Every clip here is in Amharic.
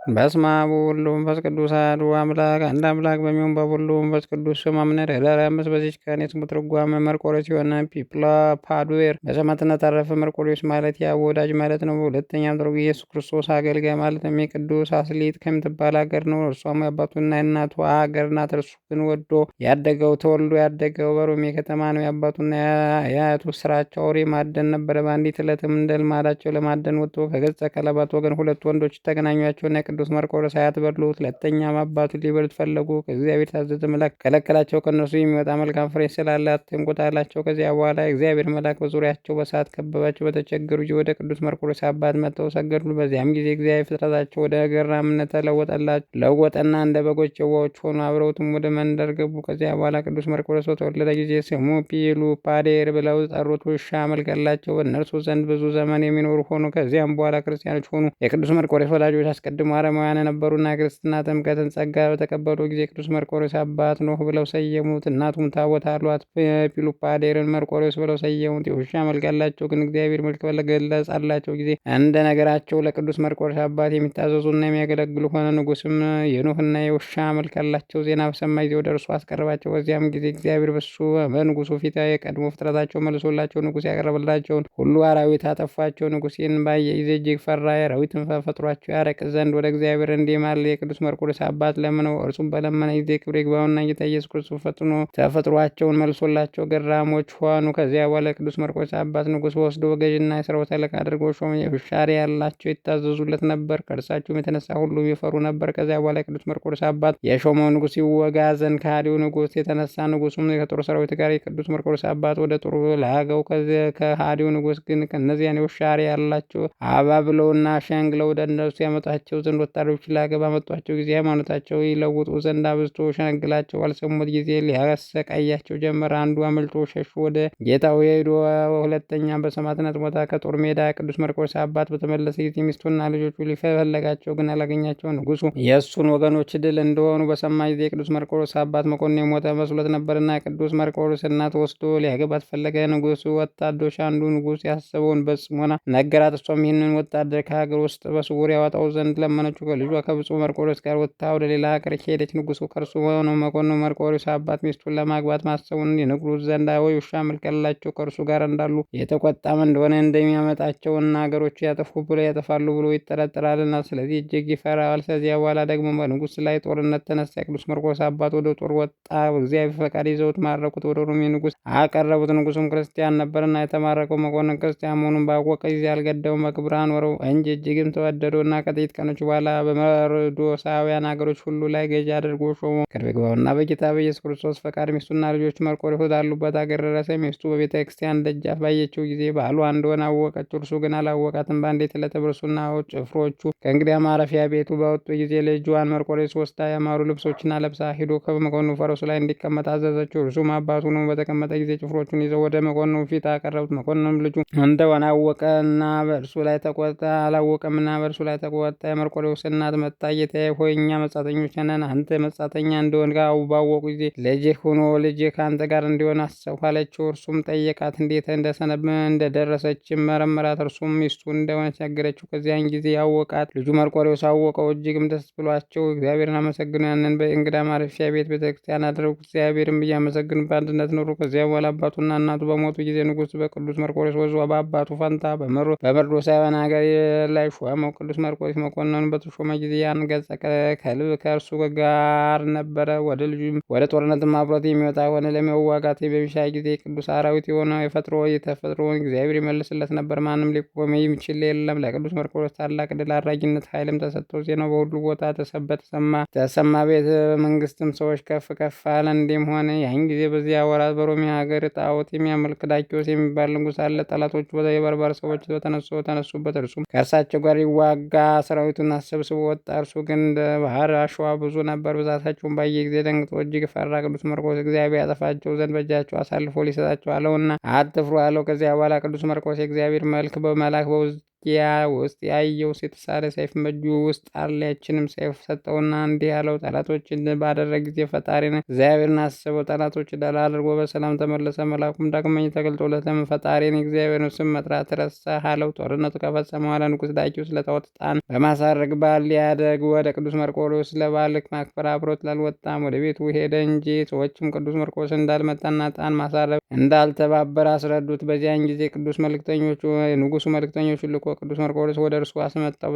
በስመ አብ ወወልድ ወመንፈስ ቅዱስ አሐዱ አምላክ አንድ አምላክ በሚሆን በሁሉ መንፈስ ቅዱስ ስም አምነን ኅዳር 5 በዚች ቀን የስሙ ትርጓሜ መርቆሬዎስ የሆነ ፓዱዌር በሰማዕትነት አረፈ። መርቆሬዎስ ማለት የአብ ወዳጅ ማለት ነው። ሁለተኛም ትርጉም ኢየሱስ ክርስቶስ አገልጋይ ማለት ነው። የቅዱስ አስሊጥ ከምትባል ሀገር ነው። እርሷም የአባቱና የእናቱ ሀገር ናት። እርሱ ግን ተወልዶ ያደገው በሮሜ ከተማ ነው። የአባቱና የአያቱ ስራቸው አውሬ ማደን ነበረ። በአንዲት ዕለትም እንደ ልማዳቸው ለማደን ወጥቶ ከገጸ ከለባት ወገን ሁለት ወንዶች ተገናኟቸውና ቅዱስ መርቆሬዎስ አትበሉት። ሁለተኛም አባቱ ሊበሉት ፈለጉ። ከእግዚአብሔር የታዘዘ መልአክ ከለከላቸው። ከእነርሱ የሚወጣ መልካም ፍሬ ስላለ አትንኩት አላቸው። ከዚያ በኋላ እግዚአብሔር መልአክ በዙሪያቸው በእሳት ከበባቸው። በተቸገሩ ጊዜ ወደ ቅዱስ መርቆሬዎስ አባት መጥተው ሰገዱ። በዚያም ጊዜ እግዚአብሔር ፍጥረታቸው ወደ ገራምነት ለወጠና እንደ በጎች የዋሆች ሆኑ። አብረውትም ወደ መንደር ገቡ። ከዚያ በኋላ ቅዱስ መርቆሬዎስ በተወለደ ጊዜ ስሙ ፓዴር ብለው ጠሩት። ውሻ መልክ አላቸው። በእነርሱ ዘንድ ብዙ ዘመን የሚኖሩ ሆኑ። ከዚያም በኋላ ክርስቲያኖች ሆኑ። የቅዱስ መርቆሬዎስ ወላጆች አስቀድሞ አረማውያን የነበሩና ክርስትና ጥምቀትን ጸጋ በተቀበሉ ጊዜ ቅዱስ መርቆሬዎስ አባት ኖህ ብለው ሰየሙት። እናቱም ታቦት አሏት። ፒሉፓዴርን መርቆሬዎስ ብለው ሰየሙት። የውሻ መልክ ያላቸው ግን እግዚአብሔር መልክ በገለጻላቸው ጊዜ እንደ ነገራቸው ለቅዱስ መርቆሬዎስ አባት የሚታዘዙና የሚያገለግሉ ሆነ። ንጉስም የኖህና የውሻ መልክ ያላቸው ዜና በሰማ ጊዜ ወደ እርሱ አስቀረባቸው። በዚያም ጊዜ እግዚአብሔር በንጉሱ ፊት የቀድሞ ፍጥረታቸው መልሶላቸው ንጉስ ያቀረበላቸውን ሁሉ አራዊት አጠፋቸው። ንጉስ ይህን ባየ ጊዜ እጅግ ፈራ። የአራዊትን ፈጥሯቸው ያረቅ ዘንድ ወደ እግዚአብሔር እንዲማል የቅዱስ መርቆሬዎስ አባት ለምነው። እርሱም በለመነ ጊዜ ክብር ይግባውና ጌታ ኢየሱስ ክርስቶስ ፈጥኖ ተፈጥሯቸውን መልሶላቸው ገራሞች ሆኑ። ከዚያ በኋላ ቅዱስ መርቆሬዎስ አባት ንጉስ ወስዶ ገዥና የሰራዊት አለቃ አድርጎ ሾመ። ውሻሪ ያላቸው ይታዘዙለት ነበር። ከእርሳቸውም የተነሳ ሁሉም ይፈሩ ነበር። ከዚያ በኋላ ቅዱስ መርቆሬዎስ አባት የሾመው ንጉስ ይወጋ ዘንድ ከሃዲው ንጉስ የተነሳ ንጉሱም ከጦር ሰራዊት ጋር የቅዱስ መርቆሬዎስ አባት ወደ ጦር ላገው። ከሃዲው ንጉስ ግን ከእነዚያን ውሻሪ ያላቸው አባብለውና ሸንግለው ወደ እነርሱ ያመጣቸው ዘንድ ወታደሮች ላገ ባመጧቸው ጊዜ ሃይማኖታቸው ይለውጡ ዘንድ አብዝቶ ሸነግላቸው። ባልሰሙት ጊዜ ሊያሰቃያቸው ጀመረ። አንዱ አመልጦ ሸሹ ወደ ጌታው ሄዶ ሁለተኛ በሰማዕትነት ሞተ። ከጦር ሜዳ ቅዱስ መርቆሬዎስ አባት በተመለሰ ጊዜ ሚስቱና ልጆቹ ሊፈለጋቸው ግን አላገኛቸው። ንጉሱ የእሱን ወገኖች ድል እንደሆኑ በሰማ ጊዜ ቅዱስ መርቆሬዎስ አባት መኮንን የሞተ መስሎት ነበርና ቅዱስ መርቆሬዎስ እናት ወስዶ ሊያገባት ፈለገ። ንጉሱ ወታደሮች አንዱ ንጉስ ያሰበውን በጽሞና ነገራት። እሷም ይህንን ወታደር ከሀገር ውስጥ በስውር ያወጣው ዘንድ ለመነችው። ከልጇ ከብፁዕ መርቆሬዎስ ጋር ወጥታ ወደ ሌላ ሀገር ሄደች። ንጉሱ ከእርሱ ሆነው መኮንኑ መርቆሬዎስ አባት ሚስቱን ለማግባት ማሰቡን ይነግሩት ዘንድ ውሻ መልክ ያላቸው ከእርሱ ጋር እንዳሉ የተቆጣም እንደሆነ እንደሚያመጣቸውና ሀገሮቹ ያጠፋሉ ብሎ ይጠረጥራልና ስለዚህ እጅግ ይፈራል። ከዚያ በኋላ ደግሞ በንጉስ ላይ ጦርነት ተነሳ። ቅዱስ መርቆሬዎስ አባት ወደ ጦር ወጣ። በእግዚአብሔር ፈቃድ ይዘውት ማረኩት። ወደ ሮሜ ንጉስ አቀረቡት። ንጉሱም ክርስቲያን ነበርና የተማረከው መኮንን ክርስቲያን መሆኑን ባወቀ ጊዜ አልገደውም፣ በክብር አኖረው እንጂ እጅግም ተወደደውና ከጥቂት ቀኖች በኋላ በመርዶሳውያን ሀገሮች ሁሉ ላይ ገዢ አድርጎ ሾሞ። ክብር ይግባውና በጌታ በኢየሱስ ክርስቶስ ፈቃድ ሚስቱና ልጆቹ መርቆሬዎስ ወዳሉበት ሀገር ደረሰ። ሚስቱ በቤተ ክርስቲያን ደጃፍ ባየችው ጊዜ ባሏ እንደሆነ አወቀችው። እርሱ ግን አላወቃትም። በአንዲት ዕለት እርሱና ጭፍሮቹ ከእንግዲያ ማረፊያ ቤቱ በወጡ ጊዜ ልጇን መርቆሬዎስ ወስዳ ያማሩ ልብሶችና ለብሳ ሂዶ ከመኮንኑ ፈረሱ ላይ እንዲቀመጥ አዘዘችው። እርሱም አባቱ ነው። በተቀመጠ ጊዜ ጭፍሮቹን ይዘው ወደ መኮንኑ ፊት አቀረቡት። መኮንኑም ልጁ እንደሆነ አወቀና በእርሱ ላይ ተቆጣ። አላወቀምና በእርሱ ላይ ተቆጣ። የመርቆሬዎስ እናት መጣ፣ ጌታዬ ሆይ እኛ መጻተኞች ነን፣ አንተ መጻተኛ እንደሆንክ ባወቁ ጊዜ ልጅህ ሆኖ ልጅህ ከአንተ ጋር እንዲሆን አሰብኩ አለችው። እርሱም ጠየቃት፣ እንዴት እንደደረሰችም መረመራት። እርሱም ሚስቱ እንደሆነች ነገረችው። ከዚያን ጊዜ ያወቃት ልጁ መርቆሬዎስ አወቀው። እጅግም ደስ ብሏቸው እግዚአብሔርን አመሰግኑ። ያንን በእንግዳ ማረፊያ ቤት ቤተክርስቲያን አደረጉ። እግዚአብሔርን እያመሰግኑ በአንድነት ኖሩ። ከዚያ በኋላ አባቱና እናቱ በሞቱ ጊዜ ንጉሥ በቅዱስ መርቆሬዎስ ወዞ በአባቱ ፈንታ በመርዶሳውያን ሀገር ላይ ሾመው። ቅዱስ መርቆሬዎስ መኮንኑን በተሾመ ጊዜ ያን ገጸ ከልብ ከእርሱ ጋር ነበረ። ወደ ጦርነትም አብሮት የሚወጣ ሆነ። ለመዋጋት በሚሻ ጊዜ ቅዱስ አራዊት የሆነ የተፈጥሮውን እግዚአብሔር ይመልስለት ነበር። ማንም ሊቆም የሚችል የለም። ለቅዱስ መርቆሬዎስ ታላቅ ድል አድራጊነት ኃይልም ተሰጥቶ ዜናው በሁሉ ቦታ ተሰማ። ቤተ መንግስትም ሰዎች ከፍ ከፍ አለ። እንዲህም ሆነ ያን ጊዜ በዚያ ወራት በሮሚ ሀገር ጣዖት የሚያመልክ ዳኪዎስ የሚባል ንጉሥ አለ። ጠላቶቹ የበርበር ሰዎች ተነሱበት። እርሱም ከእርሳቸው ጋር ይዋጋ ሰራዊቱን አሰብስቦ ወጣ። እርሱ ግን እንደ ባህር አሸዋ ብዙ ነበር። ብዛታቸውን ባየ ጊዜ ደንግጦ እጅግ ፈራ። ቅዱስ መርቆሬዎስ እግዚአብሔር ያጠፋቸው ዘንድ በእጃቸው አሳልፎ ሊሰጣቸው አለውና አትፍሩ አለው። ከዚያ በኋላ ቅዱስ መርቆሬዎስ የእግዚአብሔር መልክ በመላክ በውጊያ ውስጥ ያየው የተሳለ ሰይፍ በእጁ ውስጥ አለ። ያችንም ሰይፍ ሰጠውና እንዲህ አለው፣ ጠላቶችን ባደረግ ጊዜ ፈጣሪን እግዚአብሔርን አስበው። ጠላቶች ድል አድርጎ በሰላም ተመለሰ። መልአኩም ዳግመኛ ተገልጦለትም ፈጣሪን እግዚአብሔርን ስም መጥራት ረሳህ አለው። ጦርነቱ ከፈጸመ በኋላ ንጉሥ ዳኪዎስ ለጣዖት ዕጣን በማሳረግ በዓል ሊያደርግ ወደ ቅዱስ መርቆሬዎስ ለበዓል ማክበር አብሮት ላልወጣም ወደ ቤቱ ሄደ እንጂ። ሰዎችም ቅዱስ መርቆሬዎስ እንዳልመጣና ዕጣን ማሳረግ እንዳልተባበረ አስረዱት። በዚያን ጊዜ ቅዱስ መልክተኞቹ የንጉሱ መልክተኞቹ ልኮ ቅዱስ መርቆሬዎስ ወደ እርሱ አስመጣው።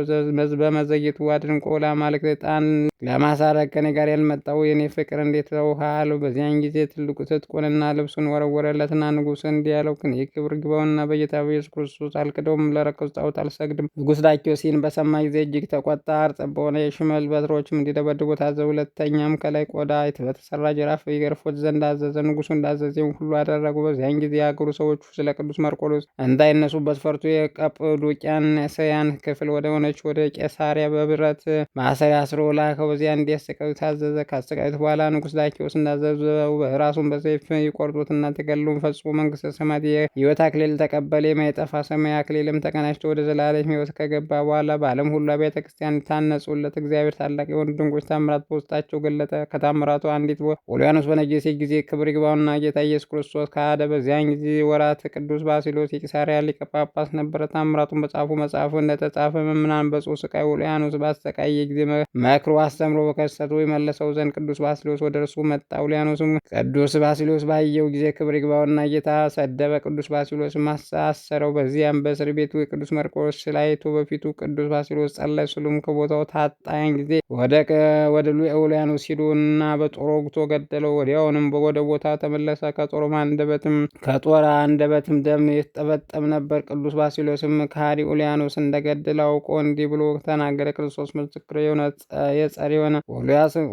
በመዘግየቱ አድንቆ ለአማልክት ዕጣን ለማሳረግ ከኔ ጋር ያልመጣው የኔ ፍቅር እንዴት ተውሃል? በዚያን ጊዜ ትልቁ ትጥቁንና ልብሱን ወረወረለትና ንጉሥ እንዲህ አለው፣ እኔ ክብር ግባውና በጌታ በኢየሱስ ክርስቶስ አልክደውም፣ ለረከሱ ጣዖት አልሰግድም። ንጉሥ ዳኪዎስ ይህን በሰማ ጊዜ እጅግ ተቆጣ። እርጥብ በሆነ የሽመል በትሮችም እንዲደበድቡ ታዘዘ። ሁለተኛም ከላይ ቆዳ በተሰራ ጅራፍ ይገርፉት ዘንድ አዘዘ። ንጉሡ እንዳዘዘውን ሁሉ አደረጉ። በዚያን ጊዜ የአገሩ ሰዎች ስለ ቅዱስ መርቆሬዎስ እንዳይነሱበት ፈርቶ የቀጵዶቅያን እስያን ክፍል ወደ ሆነች ወደ ቄሳሪያ በብረት ማሰሪያ አስሮ ላከው። በዚያ እንዲያሰቃዩት ታዘዘ። ካሰቃዩት በኋላ ንጉሥ ዳኪዎስ እንዳዘዘው ራሱን በሰይፍ ይቆርጡትና ተገድሎም ፈጽሞ መንግሥተ ሰማያት የሕይወት አክሊል ተቀበለ። የማይጠፋ ሰማያዊ አክሊልም ተቀናጅቶ ወደ ዘላለም ሕይወት ከገባ በኋላ በዓለም ሁሉ አብያተ ክርስቲያን ታነጹለት። እግዚአብሔር ታላቅ የሆኑ ድንቆች ታምራት በውስጣቸው ገለጠ። ከታምራቱ አንዲት ኦልያኖስ በነገሰ ጊዜ ክብር ይግባውና ጌታ ኢየሱስ ክርስቶስ ካደ። በዚያን ጊዜ ወራት ቅዱስ ባሲሎስ የቂሳሪያ ሊቀ ጳጳስ ነበረ። ታምራቱን በጻፉ መጽሐፉ እንደተጻፈ መምናን በጽሑ ስቃይ ኦልያኖስ ባሰቃየ ጊዜ መክሮ አስተምሮ በከሰቱ የመለሰው ዘንድ ቅዱስ ባሲሎስ ወደ እርሱ መጣ። ኦልያኖስም ቅዱስ ባሲሎስ ባየው ጊዜ ክብር ይግባውና ጌታ ሰደበ። ቅዱስ ባሲሎስ አሰረው። በዚያም በእስር ቤቱ የቅዱስ መርቆሬዎስ ስላይቶ በፊቱ ቅዱስ ባሲሎስ ጸለየ። ስሉም ከቦታው ታጣያን ጊዜ ወደ ኦልያኖስ ሂዱ እና በጦር ወግቶ ገደለው። ወዲያውንም ወደ ቦታ ተመለሰ። ከጦር አንደበትም ደም የተጠበጠም ነበር። ቅዱስ ባሲሎስም ከሃዲ ኦልያኖስ እንደገደለ አውቆ እንዲህ ብሎ ተናገረ። ክርስቶስ ምስክር የሆነ የጸር የሆነ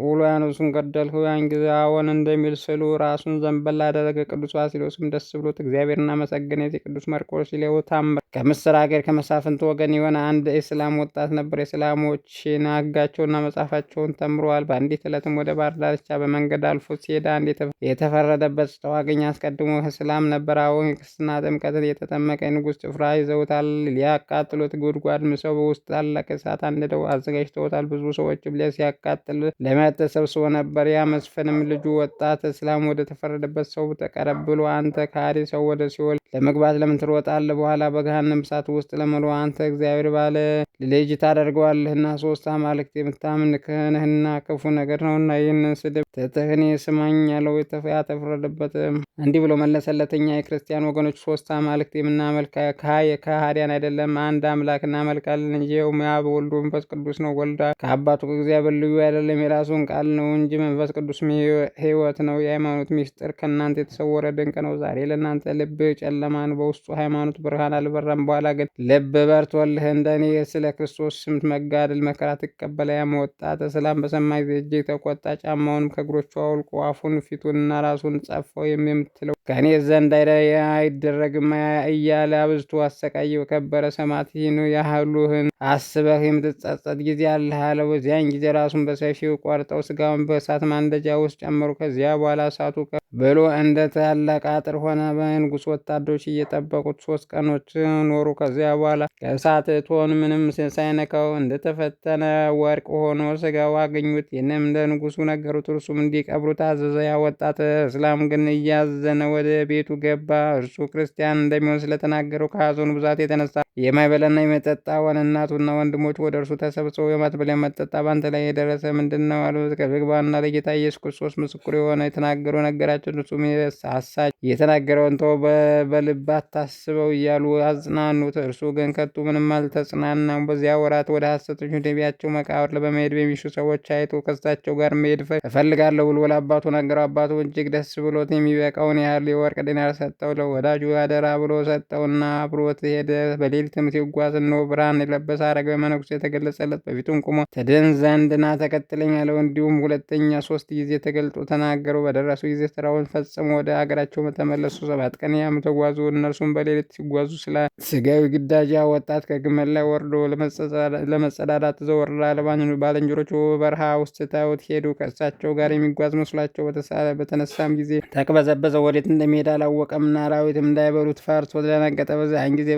ኦልያኖስን ገደልኸው? ያን ጊዜ አዎን እንደሚል ስሉ ራሱን ዘንበል አደረገ። ቅዱስ ባሲሎስም ደስ ብሎት እግዚአብሔር እናመሰገነ። የቅዱስ መርቆሬዎስ ሌላው ታምር ከምስር ሀገር ከመሳፍንት ወገን የሆነ አንድ እስላም ወጣት ነበር። የእስላሞችን ሕጋቸውና መጽሐፋቸውን ተምረዋል። በአንዲት ዕለትም ወደ ባህር ዳርቻ በመንገድ አልፎ ሲሄድ አንድ የተፈረደበት ሰው አገኘ። አስቀድሞ እስላም ነበር። አሁን የክርስትና ጥምቀትን የተጠመቀ ንጉሥ ጭፍራ ይዘውታል። ሊያቃጥሉት ጉድጓድ ምሰው በውስጥ ታላቅ እሳት አንድደው አዘጋጅተውታል። ብዙ ሰዎችም ሲያቃጥል ለመት ተሰብስቦ ነበር። ያ መስፍንም ልጁ ወጣት እስላም ወደ ተፈረደበት ሰው ተቀረብሎ አንተ ከሃዲ ሰው ወደ ሲኦል ለመግባት ለምን ትሮጣለህ? በኋላ በገሃነም እሳት ውስጥ ለመኖ አንተ እግዚአብሔር ባለ ልጅ ታደርገዋለህና ሶስት አማልክት የምታምን ክህንህና ክፉ ነገር ነውና ይህንን ስድብ ትትህኔ ስማኝ አለው። ያተፈረደበት እንዲህ ብሎ መለሰለት፣ እኛ የክርስቲያን ወገኖች ሶስት አማልክት የምናመልክ ከሃዲያን አይደለም፣ አንድ አምላክ እናመልካለን እንጂ ይኸውም አብ ወልድ መንፈስ ቅዱስ ነው። ወልድ ከአባቱ ከእግዚአብሔር ልዩ አይደለም፣ የራሱን ቃል ነው እንጂ መንፈስ ቅዱስ ሕይወት ነው። የሃይማኖት ሚስጥር ከእናንተ የተሰወረ ድንቅ ነው። ዛሬ ለእናንተ ልብ ጨለማ ነው፣ በውስጡ ሃይማኖት ብርሃን አልበራም። በኋላ ግን ልብ በርቶልህ እንደኔ ስለ ክርስቶስ ስም መጋደል መከራ ትቀበለ። ያም ወጣት እስላም በሰማ ጊዜ እጅግ ተቆጣ። ጫማውንም ከእግሮቹ አውልቆ አፉን ፊቱንና ራሱን ጸፋው። የምትለው ከእኔ ዘንድ አይደረግም እያለ አብዝቶ አሰቃየው። ከበረ ሰማዕት ይህን ያህሉህን አስበህ የምትጸጸት ጊዜ አለህ አለው። በዚያን ጊዜ ራሱን በሰፊው ቆርጠው ስጋውን በእሳት ማንደጃ ውስጥ ጨመሩ። ከዚያ በኋላ እሳቱ ብሎ እንደ ታላቅ አጥር ሆነ። በንጉሥ ወታደሮች እየጠበቁት 3 ቀኖች ኖሩ። ከዚያ በኋላ ከእሳት እቶን ምንም ሳይነካው እንደተፈተነ ወርቅ ሆኖ ስጋው አገኙት። ይህንም ለንጉሱ ነገሩት። እርሱም እንዲቀብሩት አዘዘ። ያ ወጣት እስላም ግን እያዘነ ወደ ቤቱ ገባ። እርሱ ክርስቲያን እንደሚሆን ስለተናገረው ከሐዘኑ ብዛት የተነሳ የማይበላና የመጠጣ ሆነ። እናቱና ወንድሞች ወደ እርሱ ተሰብስበው የማትበላ የማትጠጣ ባንተ ላይ የደረሰ ምንድን ነው አሉት። ከግባና ለጌታ ኢየሱስ ክርስቶስ ምስክር የሆነ የተናገረው ነገራቸው። እርሱም አሳች የተናገረውን ተው፣ በልብ አታስበው እያሉ አጽናኑት። እርሱ ግን ከቶ ምንም አልተጽናናም። በዚያ ወራት ወደ ሐሰተኞች ነቢያቸው መቃብር በመሄድ በሚሹ ሰዎች አይቶ ከሳቸው ጋር መሄድ እፈልጋለሁ ብሎ ለአባቱ ነገረው። አባቱ እጅግ ደስ ብሎት የሚበቃውን ያህል የወርቅ ዲናር ሰጠው። ለወዳጁ አደራ ብሎ ሰጠውና አብሮት ሄደ። በሌሊትም ሲጓዝ እነሆ ብርሃን የለበሰ አረጋዊ መነኩሴ የተገለጸለት። በፊቱም ቆሞ ትድን ዘንድ ና ተከትለኝ አለው። እንዲሁም 2ኛ 3 ጊዜ ተገልጦ ተናገረው። በደረሱ ጊዜ ስራው በረሃውን ፈጽሞ ወደ አገራቸው ተመለሱ። 7 ቀን ያህል ተጓዙ። እነርሱም በሌሊት ሲጓዙ ስለ ስጋዊ ግዳጅ ያ ወጣት ከግመል ላይ ወርዶ ለመጸዳዳት ዘወር አለ። ባልንጀሮቹ በበረሃ ውስጥ ትተውት ሄዱ። ከእሳቸው ጋር የሚጓዝ መስሏቸው በተነሳም ጊዜ ተቅበዘበዘ። ወዴት እንደሚሄድ አላወቀምና አራዊትም እንዳይበሉት ፈርቶ ደነገጠ። በዚያን ጊዜ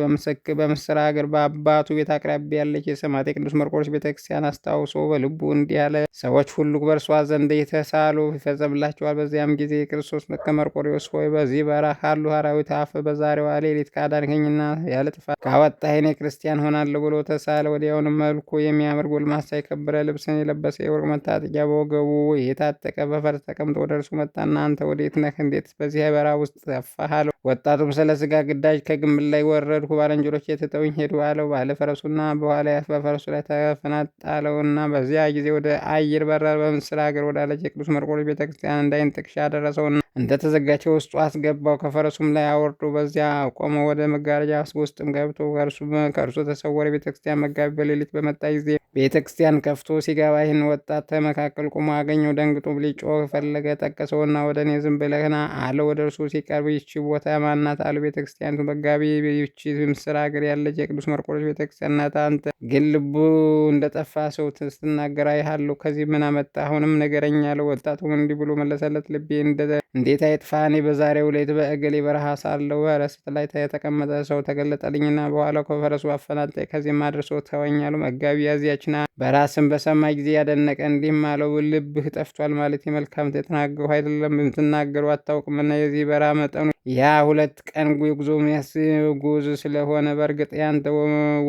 በምስር ሀገር በአባቱ ቤት አቅራቢያ ያለች የሰማዕቱ የቅዱስ መርቆሬዎስ ቤተክርስቲያን አስታውሶ በልቡ እንዲህ አለ። ሰዎች ሁሉ በእርሷ ዘንድ የተሳሉ ይፈጸምላቸዋል። በዚያም ጊዜ ክርስቶስ መርቆሬዎስ ሆይ በዚህ በረሃ ካሉ አራዊት አፍ በዛሬዋ ሌሊት ካዳንከኝና ያለ ጥፋት ካወጣኸኝ እኔ ክርስቲያን ሆናለሁ ብሎ ተሳለ። ወዲያውንም መልኩ የሚያምር ጎልማሳ የከበረ ልብስን የለበሰ የወርቅ መታጠቂያ በወገቡ የታጠቀ በፈረስ ተቀምጦ ወደ እርሱ መጣና አንተ ወዴት ነህ? እንዴት በዚህ በረሃ ውስጥ ጠፋህ? አለው። ወጣቱም ስለ ስጋ ግዳጅ ከግመል ላይ ወረድሁ፣ ባልንጀሮቼ ትተውኝ ሄዱ አለው። ባለ ፈረሱና በኋላ በፈረሱ ላይ ተፈናጣለውና በዚያ ጊዜ ወደ አየር በረረ። በምስር ሀገር ወዳለች የቅዱስ መርቆሬዎስ ቤተክርስቲያን እንዳይን ጥቅሻ ደረሰውና እንደተዘጋቸው ውስጡ አስገባው። ከፈረሱም ላይ አወርዶ በዚያ ቆመ። ወደ መጋረጃ ውስጥም ገብቶ ከእርሱ ተሰወረ። ቤተክርስቲያን መጋቢ በሌሊት በመጣ ጊዜ ቤተክርስቲያን ከፍቶ ሲገባ ይህን ወጣት መካከል ቆሞ አገኘው። ደንግጦ ሊጮህ ፈለገ። ጠቀሰውና ወደ እኔ ዝም ብለህ ና አለ። ወደ እርሱ ሲቀርብ ይቺ ቦታ ማናት? አለ። ቤተክርስቲያኒቱ መጋቢ ይቺ ምስር ሀገር ያለች የቅዱስ መርቆሬዎስ ቤተክርስቲያን ናት። አንተ ግን ልቡ እንደጠፋ ሰው ስትናገር አይሃለሁ። ከዚህ ምን አመጣ? አሁንም ንገረኝ አለው። ወጣቱም እንዲህ ብሎ መለሰለት። ልቤ እንዴት አይጥፋ? እኔ በዛሬው ሌሊት በእገሌ በረሃ ሳለሁ በረስት ላይ የተቀመጠ ሰው ተገለጠልኝና በኋላው ከፈረሱ አፈናጣኝ ከዚህም አድርሶ ተወኛሉ። መጋቢ ያዚያችና በራስን በሰማይ ጊዜ ያደነቀ እንዲህም አለው። ልብህ ጠፍቷል ማለት የመልካም የተናገሩ አይደለም፣ የምትናገሩ አታውቅምና የዚህ በረሃ መጠኑ ያ 2 ቀን ጉዞ የሚያስጉዝ ስለሆነ በእርግጥ ያንተ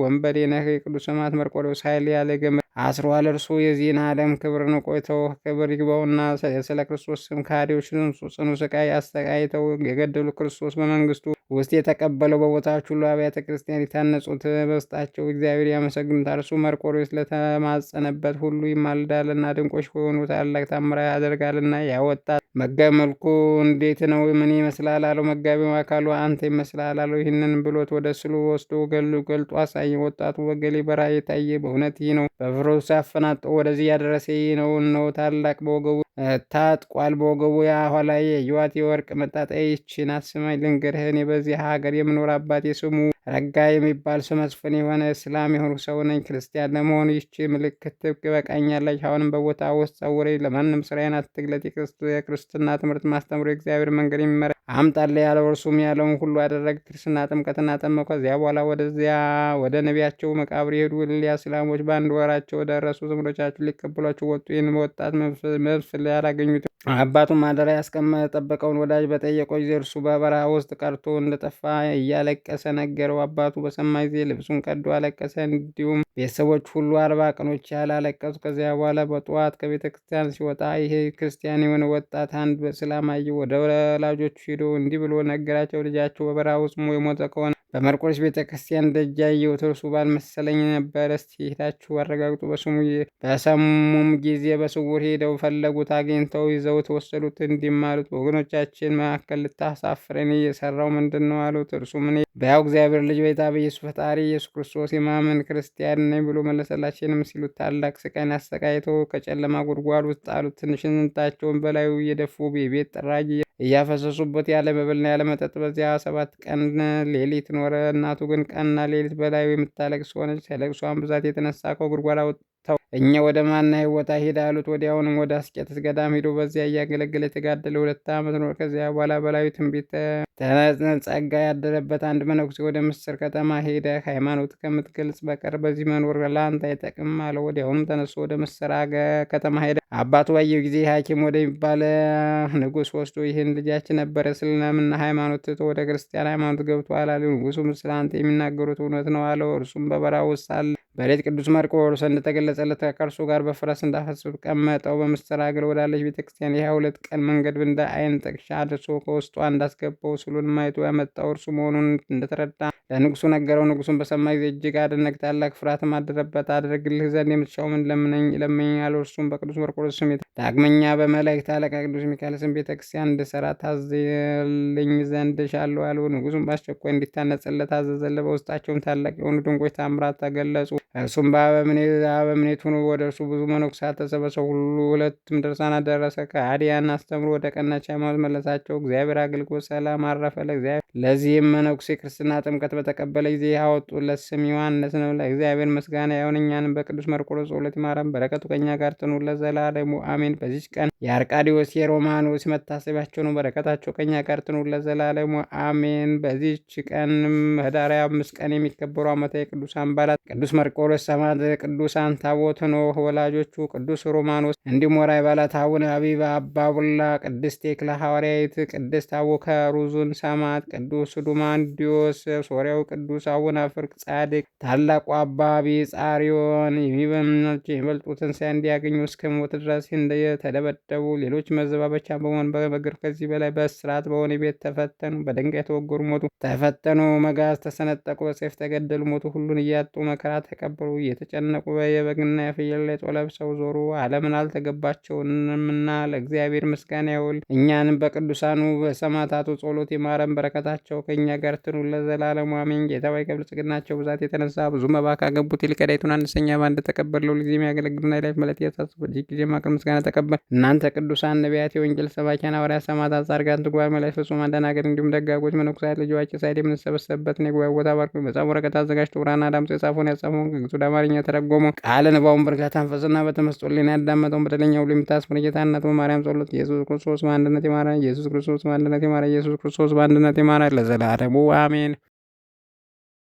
ወንበዴ ነህ። የቅዱስ ሰማዕት መርቆሬዎስ ኃይል ያለ ገመድ አስሯል። እርሱ የዚህን ዓለም ክብር ቆይተው ክብር ይግባውና ስለ ክርስቶስ ስም ከሃዲዎች ጽኑ ስቃይ አስተቃይተው የገደሉ ክርስቶስ በመንግስቱ ውስጥ የተቀበለው በቦታዎች ሁሉ አብያተ ክርስቲያን የታነጹት በውስጣቸው እግዚአብሔር ያመሰግኑታል። እርሱ መርቆሬዎስ ለተማጸነበት ሁሉ ይማልዳልና ድንቆች የሆኑ ታላቅ ታምራት ያደርጋልና። ያወጣት መጋቢ መልኩ እንዴት ነው? ምን ይመስላል አለው። መጋቢው አካሉ አንተ ይመስላል አለው። ይህንን ብሎት ወደ ስሉ ወስዶ ገልጦ አሳየ። ወጣቱ በገሌ በረሃ የታየ በእውነት ይህ ነው። በፍሮስ አፈናጦ ወደዚህ ያደረሰ ይህ ነው። እነሆ ታላቅ በወገቡ ታጥቋል። በወገቡ ኋላ የህይወት የወርቅ መታጠቂያ ይህች ናት። ስማኝ ልንገርህ፣ እኔ በዚህ ሀገር የምኖር አባቴ ስሙ ረጋ የሚባል ስመ መስፍን የሆነ እስላም የሆኑ ሰው ነኝ። ክርስቲያን ለመሆኑ ይህች ምልክት ትበቃኛለች። አሁንም በቦታ ውስጥ ጸውረኝ፣ ለማንም ስራዬን አትግለጥ። የክርስትና ትምህርት ማስተምሮ የእግዚአብሔር መንገድ የሚመራ አምጣልህ ያለው። እርሱም ያለውን ሁሉ አደረገ። ክርስትና ጥምቀትና ጠመቀ። ከዚያ በኋላ ወደ ነቢያቸው መቃብር የሄዱ እሊያ እስላሞች በአንድ ወራቸው ደረሱ። ዘመዶቻቸው ሊቀበሏቸው ወጡ። ይህን ወጣት መስፍን አላገኙትም። አባቱም አደራ ጠበቀውን ወዳጅ በጠየቀው ጊዜ እርሱ በበረሃ ውስጥ ቀርቶ እንደጠፋ እያለቀሰ ነገረው። አባቱ በሰማ ጊዜ ልብሱን ቀዶ አለቀሰ። እንዲሁም ቤተሰቦች ሁሉ 40 ቀኖች ያህል አለቀሱ። ከዚያ በኋላ በጠዋት ከቤተ ክርስቲያን ሲወጣ ይሄ ክርስቲያን የሆነ ወጣት አንድ በሰላም አየው። ወደ ወላጆቹ ሄዶ እንዲህ ብሎ ነገራቸው። ልጃቸው በበረሃ ውስጥ የሞተ ከሆነ በመርቆሬዎስ ቤተ ክርስቲያን ደጅ አየሁት። እርሱ ባልመሰለኝ ነበር። እስቲ ሄዳችሁ አረጋግጡ። በሰሙም ጊዜ በስውር ሄደው ፈለጉት። አግኝተው ይዘውት ወሰዱት። እንዲህም አሉት፣ ወገኖቻችን መካከል ልታሳፍረን የሰራው ምንድን ነው አሉት። እርሱም እኔ በያው እግዚአብሔር ልጅ በጌታ በኢየሱስ ፈጣሪ ኢየሱስ ክርስቶስ የማመን ክርስቲያን ነኝ ብሎ መለሰላችንም ሲሉት ታላቅ ስቃይን አሰቃይተው ከጨለማ ጉድጓድ ውስጥ ጣሉት። ትንሽነታቸውን በላዩ እየደፉ የቤት ጠራጊ እያፈሰሱበት ያለ መብልና ያለ መጠጥ በዚያ 7 ቀን ሌሊት ኖረ። እናቱ ግን ቀንና ሌሊት በላዩ የምታለቅስ ሆነች። ከለቅሷን ብዛት የተነሳ ከጉድጓድ አወጥተው እኛ ወደ ማናዬ ቦታ ሄድ አሉት። ወዲያውንም ወደ አስቄጥስ ገዳም ሄዶ በዚያ እያገለገለ የተጋደለ 2 ዓመት ኖረ። ከዚያ በኋላ በላዩ ትንቢት ጸጋ ያደረበት አንድ መነኩሴ ወደ ምስር ከተማ ሄደ። ሃይማኖት ከምትገልጽ በቀር በዚህ መኖር ለአንተ አይጠቅም አለው። ወዲያውንም ተነስቶ ወደ ምስር ከተማ ሄደ። አባቱ ባየው ጊዜ ሐኪም ወደሚባል ንጉሥ ወስዶ ይህን ልጃችን ነበረ ስለምና ሃይማኖት ትቶ ወደ ክርስቲያን ሃይማኖት ገብቷል አለ። ንጉሡም ስለ አንተ የሚናገሩት እውነት ነው አለው። እርሱም በበረሃ ውስጥ ሳለ በሌት ቅዱስ መርቆሬዎስ እንደተገለጸለት ከእርሱ ጋር በፈረስ እንዳፈሰሱት ቀመጠው። በምስር ሀገር ወዳለች ቤተክርስቲያን የ22 ቀን መንገድ እንደ አይን ጥቅሻ አድርሶ ከውስጧ እንዳስገባው ስሉን ማየቱ ያመጣው እርሱ መሆኑን እንደተረዳ ለንጉሱ ነገረው። ንጉሱን በሰማ ጊዜ እጅግ አደነቅ፣ ታላቅ ፍርሃትም አደረበት። አደርግልህ ዘንድ የምትሻው ምን ለምኝ አለው። እርሱም በቅዱስ መርቆሬዎስ መርቆሬዎስ ስም ዳግመኛ በመላእክት አለቃ ቅዱስ ሚካኤል ስም ቤተክርስቲያን እንድሰራ ታዝልኝ ዘንድ ሻለሁ አለው። ንጉሡም በአስቸኳይ እንዲታነጽለት አዘዘለ። በውስጣቸውም ታላቅ የሆኑ ድንቆች ታምራት ተገለጹ። እርሱም በአበምኔቱ ወደ እርሱ ብዙ መነኮሳት ተሰበሰቡ። ሁለትም ድርሳናት ደረሰ። ከሃዲያን አስተምሮ ወደ ቀናች ሃይማኖት መለሳቸው። እግዚአብሔር አገልግሎት ሰላም አረፈ። ለዚህም መነኩሴ ክርስትና ጥምቀት በተቀበለ ጊዜ ያወጡለት ስም ዮሐንስ ነው። ለእግዚአብሔር ምስጋና ይሁን፣ እኛንም በቅዱስ መርቆሬዎስ ጸሎት ይማረን፣ በረከቱ ከእኛ ጋር ትኑር ለዘላለሙ አሜን። በዚች ቀን የአርቃዲዎስ የሮማኖስ መታሰቢያቸው ነው። በረከታቸው ከእኛ ጋር ትኑር ለዘላለሙ አሜን። በዚች ቀንም ህዳር 5 ቀን የሚከበሩ ዓመታዊ የቅዱሳን በዓላት ቅዱስ መርቆሬዎስ ሰማዕት፣ ቅዱሳን ታቦት ኖህ ወላጆቹ፣ ቅዱስ ሮማኖስ እንዲሁም ወርኃዊ በዓላት አቡነ አቢባ፣ አባ ቡላ፣ ቅድስት ቴክላ ሐዋርያዊት፣ ቅድስት አቡከሩዙን ሰማዕት፣ ቅዱስ ዱማንዲዮስ ሶርያዊ፣ ቅዱስ አቡነ አፍርቅ ጻድቅ፣ ታላቁ አባ ቢጻሪዮን የሚበልጡትን ሳይ እንዲያገኙ እስከ ሞት ድረስ እንደተደበደቡ፣ ሌሎች መዘባበቻ በመሆን በግርፍ ከዚህ በላይ በእስራት በወህኒ ቤት ተፈተኑ፣ በድንጋይ ተወገሩ ሞቱ፣ ተፈተኑ፣ መጋዝ ተሰነጠቁ፣ በሰይፍ ተገደሉ ሞቱ። ሁሉን እያጡ መከራ ተቀበሉ። እየተጨነቁ የበግና የፍየል ሌጦ ለብሰው ዞሩ። ዓለምን አልተገባቸውምና ለእግዚአብሔር ምስጋና ይሁን። እኛንም በቅዱሳኑ በሰማዕታቱ ጸሎት ይማረን፣ በረከታቸው ከእኛ ጋር ትኑር ለዘላለሙ አሜን። ጌታ ሆይ ከብልጽግናቸው ብዛት የተነሳ ብዙ መባ ካገቡት ይልቅ የዳይቱን አነስተኛ ባንድ ተቀበል። ሁል ጊዜ የሚያገለግሉና የላይፍ መለት እያሳስቡ እጅግ ጊዜ ማቅረብ ምስጋና ተቀበል። እናንተ ቅዱሳን ነቢያት፣ የወንጌል ሰባኪያን ሐዋርያት፣ ሰማዕታት፣ ጻድቃን፣ ትጉሃን መላእክት፣ ፍጹማን ደናግል እንዲሁም ደጋጎች መነኮሳት ልጆች ሳይል የምንሰበሰብበትን የጉባኤ ቦታ ባርኩ። መጽሐፍ ወረቀት አዘጋጅቶ ብራና ዳምጦ የጻፈውን ያጻፈውን ከግዕዝ ወደ አማርኛ ተረጎመው ቃል ንባውን በእርጋታ መንፈስና በተመስጦ ሕሊና ያዳመጠውን በደለኛ ሁሉ የምታስምር ጌታ እናቱ በማርያም ጸሎት ኢየሱስ ክርስቶስ በአንድነት ይማረን። ኢየሱስ ክርስቶስ በአንድነት ይማረን። ኢየሱስ ክርስቶስ በአንድነት ይማረን ለዘላለሙ አሜን።